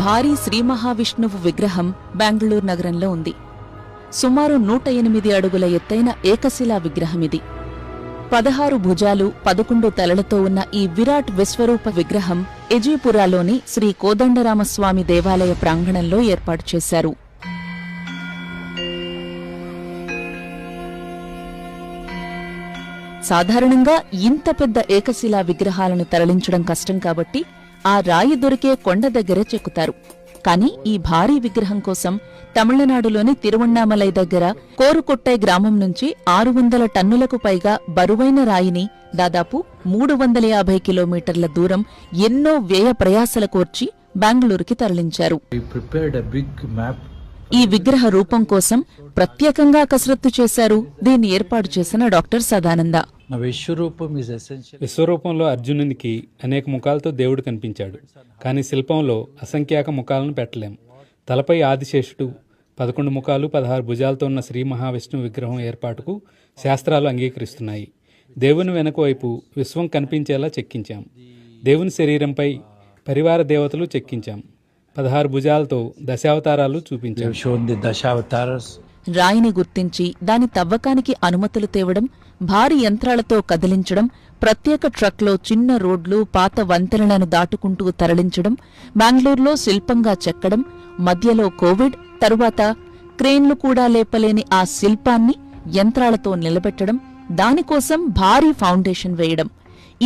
భారీ శ్రీ మహావిష్ణువు విగ్రహం బెంగళూరు నగరంలో ఉంది. సుమారు 108 అడుగుల ఎత్తైన ఏకశిలా విగ్రహమిది. 16 భుజాలు 11 తలలతో ఉన్న ఈ విరాట్ విశ్వరూప విగ్రహం ఎజీపురాలోని శ్రీ కోదండరామస్వామి దేవాలయ ప్రాంగణంలో ఏర్పాటు చేశారు. సాధారణంగా ఇంత పెద్ద ఏకశిలా విగ్రహాలను తరలించడం కష్టం కాబట్టి ఆ రాయి దొరికే కొండ దగ్గరే చెక్కుతారు. కాని ఈ భారీ విగ్రహం కోసం తమిళనాడులోని తిరువణ్ణామలై దగ్గర కోరుకొట్టై గ్రామం నుంచి 600 టన్నులకు పైగా బరువైన రాయిని దాదాపు 350 కిలోమీటర్ల దూరం ఎన్నో వ్యయ ప్రయాసల కోర్చి బెంగళూరుకి తరలించారు. ఈ విగ్రహ రూపం కోసం ప్రత్యేకంగా కసరత్తు చేశారు దీన్ని ఏర్పాటు చేసిన డాక్టర్ సదానంద. విశ్వరూపంలో అర్జునునికి అనేక ముఖాలతో దేవుడు కనిపించాడు. కానీ శిల్పంలో అసంఖ్యాక ముఖాలను పెట్టలేం. తలపై ఆదిశేషుడు, 11 ముఖాలు 16 భుజాలతో ఉన్న శ్రీ మహావిష్ణువు విగ్రహం ఏర్పాటుకు శాస్త్రాలు అంగీకరిస్తున్నాయి. దేవుని వెనుక వైపు విశ్వం కనిపించేలా చెక్కించాం. దేవుని శరీరంపై పరివార దేవతలు చెక్కించాం. 16 భుజాలతో దశావతారాలు చూపించాం. రాయిని గుర్తించి దాని తవ్వకానికి అనుమతులు తేవడం, భారీ యంత్రాలతో కదిలించడం, ప్రత్యేక ట్రక్లో చిన్న రోడ్లు పాత వంతెనలను దాటుకుంటూ తరలించడం, బెంగళూరులో శిల్పంగా చెక్కడం, మధ్యలో కోవిడ్, తరువాత క్రేన్లు కూడా లేపలేని ఆ శిల్పాన్ని యంత్రాలతో నిలబెట్టడం, దానికోసం భారీ ఫౌండేషన్ వేయడం,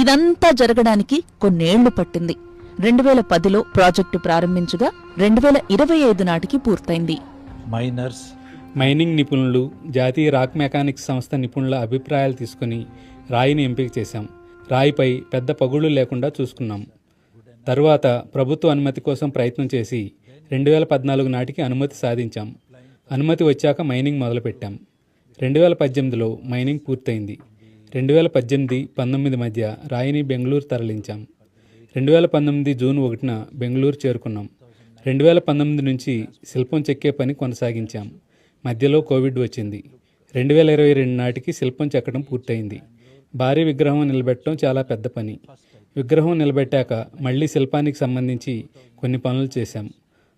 ఇదంతా జరగడానికి కొన్నేళ్లు పట్టింది. 2010లో ప్రాజెక్టు ప్రారంభించగా 2025 నాటికి పూర్తయింది. మైనింగ్ నిపుణులు, జాతీయ రాక్ మెకానిక్స్ సంస్థ నిపుణుల అభిప్రాయాలు తీసుకుని రాయిని ఎంపిక చేశాం. రాయిపై పెద్ద పగుళ్లు లేకుండా చూసుకున్నాం. తరువాత ప్రభుత్వ అనుమతి కోసం ప్రయత్నం చేసి 2014 నాటికి అనుమతి సాధించాం. అనుమతి వచ్చాక మైనింగ్ మొదలుపెట్టాం. 2018లో మైనింగ్ పూర్తయింది. 2018-19 మధ్య రాయిని బెంగళూరు తరలించాం. 2019 జూన్ 1న బెంగళూరు చేరుకున్నాం. 2019 నుంచి శిల్పం చెక్కే పని కొనసాగించాం. మధ్యలో కోవిడ్ వచ్చింది. 2022 నాటికి శిల్పం చెక్కడం పూర్తయింది. భారీ విగ్రహం నిలబెట్టడం చాలా పెద్ద పని. విగ్రహం నిలబెట్టాక మళ్లీ శిల్పానికి సంబంధించి కొన్ని పనులు చేశాం.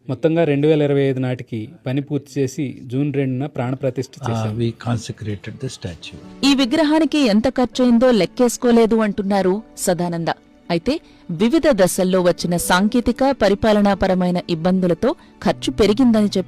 మొత్తంగా 2025 నాటికి పని పూర్తి చేసి జూన్ 2న ప్రాణప్రతిష్ఠ చేశాం. ఈ విగ్రహానికి ఎంత ఖర్చయిందో లెక్కేసుకోలేదు అంటున్నారు సదానంద. అయితే వివిధ దశల్లో వచ్చిన సాంకేతిక పరిపాలనాపరమైన ఇబ్బందులతో ఖర్చు పెరిగిందని చెప్పారు.